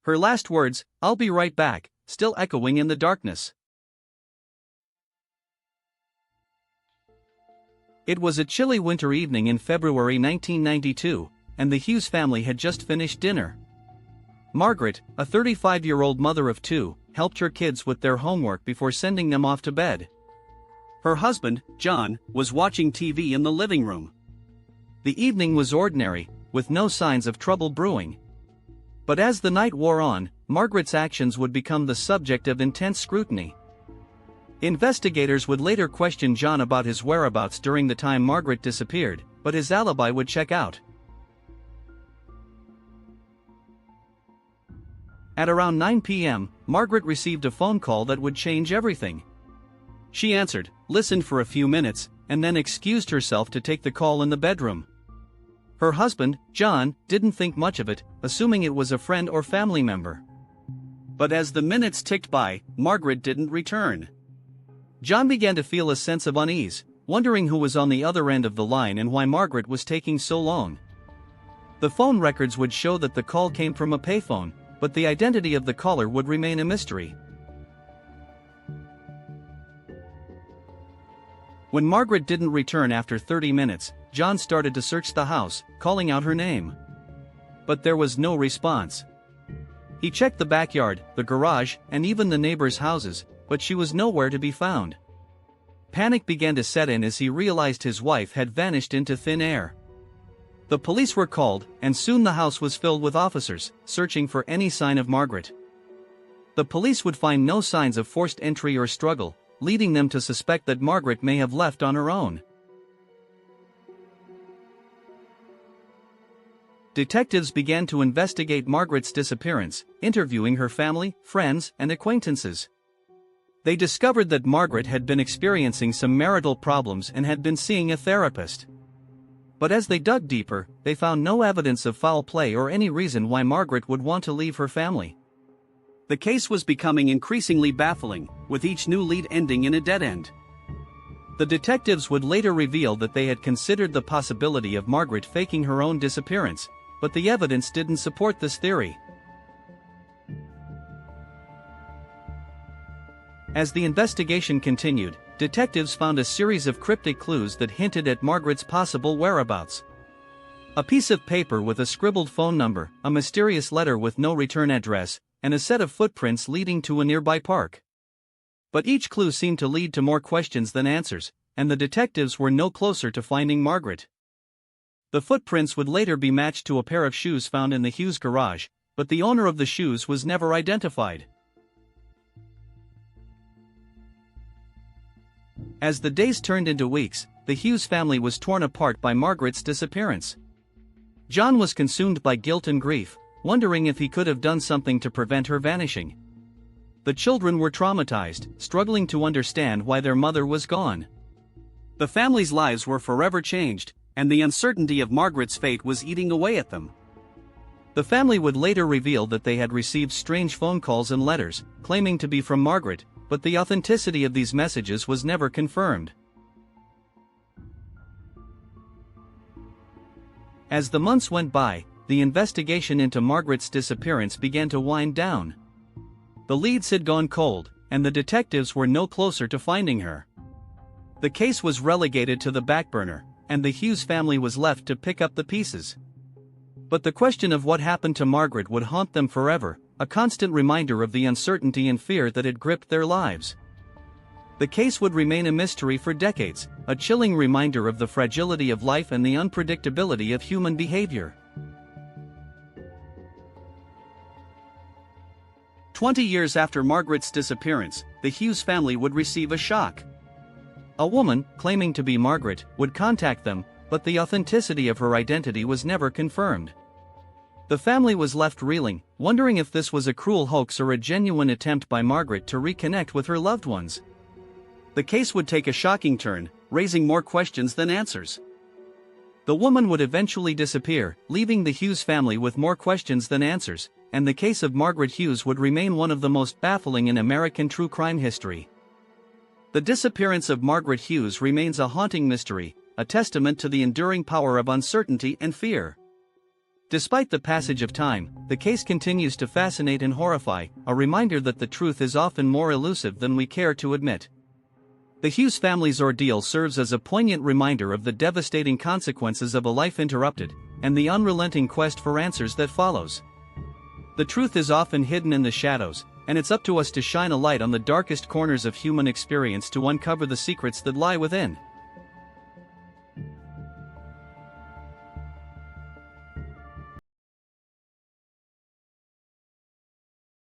Her last words, "I'll be right back," still echoing in the darkness. It was a chilly winter evening in February 1992, and the Hughes family had just finished dinner. Margaret, a 35-year-old mother of two, helped her kids with their homework before sending them off to bed. Her husband, John, was watching TV in the living room. The evening was ordinary, with no signs of trouble brewing. But as the night wore on, Margaret's actions would become the subject of intense scrutiny. Investigators would later question John about his whereabouts during the time Margaret disappeared, but his alibi would check out. At around 9 p.m., Margaret received a phone call that would change everything. She answered, listened for a few minutes, and then excused herself to take the call in the bedroom. Her husband, John, didn't think much of it, assuming it was a friend or family member. But as the minutes ticked by, Margaret didn't return. John began to feel a sense of unease, wondering who was on the other end of the line and why Margaret was taking so long. The phone records would show that the call came from a payphone, but the identity of the caller would remain a mystery. When Margaret didn't return after 30 minutes, John started to search the house, calling out her name. But there was no response. He checked the backyard, the garage, and even the neighbors' houses, but she was nowhere to be found. Panic began to set in as he realized his wife had vanished into thin air. The police were called, and soon the house was filled with officers, searching for any sign of Margaret. The police would find no signs of forced entry or struggle, leading them to suspect that Margaret may have left on her own. Detectives began to investigate Margaret's disappearance, interviewing her family, friends, and acquaintances. They discovered that Margaret had been experiencing some marital problems and had been seeing a therapist. But as they dug deeper, they found no evidence of foul play or any reason why Margaret would want to leave her family. The case was becoming increasingly baffling, with each new lead ending in a dead end. The detectives would later reveal that they had considered the possibility of Margaret faking her own disappearance, but the evidence didn't support this theory. As the investigation continued, detectives found a series of cryptic clues that hinted at Margaret's possible whereabouts. A piece of paper with a scribbled phone number, a mysterious letter with no return address, and a set of footprints leading to a nearby park. But each clue seemed to lead to more questions than answers, and the detectives were no closer to finding Margaret. The footprints would later be matched to a pair of shoes found in the Hughes garage, but the owner of the shoes was never identified. As the days turned into weeks, the Hughes family was torn apart by Margaret's disappearance. John was consumed by guilt and grief, wondering if he could have done something to prevent her vanishing. The children were traumatized, struggling to understand why their mother was gone. The family's lives were forever changed, and the uncertainty of Margaret's fate was eating away at them. The family would later reveal that they had received strange phone calls and letters, claiming to be from Margaret, but the authenticity of these messages was never confirmed. As the months went by, the investigation into Margaret's disappearance began to wind down. The leads had gone cold, and the detectives were no closer to finding her. The case was relegated to the back burner, and the Hughes family was left to pick up the pieces. But the question of what happened to Margaret would haunt them forever, a constant reminder of the uncertainty and fear that had gripped their lives. The case would remain a mystery for decades, a chilling reminder of the fragility of life and the unpredictability of human behavior. 20 years after Margaret's disappearance, the Hughes family would receive a shock. A woman, claiming to be Margaret, would contact them, but the authenticity of her identity was never confirmed. The family was left reeling, wondering if this was a cruel hoax or a genuine attempt by Margaret to reconnect with her loved ones. The case would take a shocking turn, raising more questions than answers. The woman would eventually disappear, leaving the Hughes family with more questions than answers, and the case of Margaret Hughes would remain one of the most baffling in American true crime history. The disappearance of Margaret Hughes remains a haunting mystery, a testament to the enduring power of uncertainty and fear. Despite the passage of time, the case continues to fascinate and horrify, a reminder that the truth is often more elusive than we care to admit. The Hughes family's ordeal serves as a poignant reminder of the devastating consequences of a life interrupted, and the unrelenting quest for answers that follows. The truth is often hidden in the shadows, and it's up to us to shine a light on the darkest corners of human experience to uncover the secrets that lie within.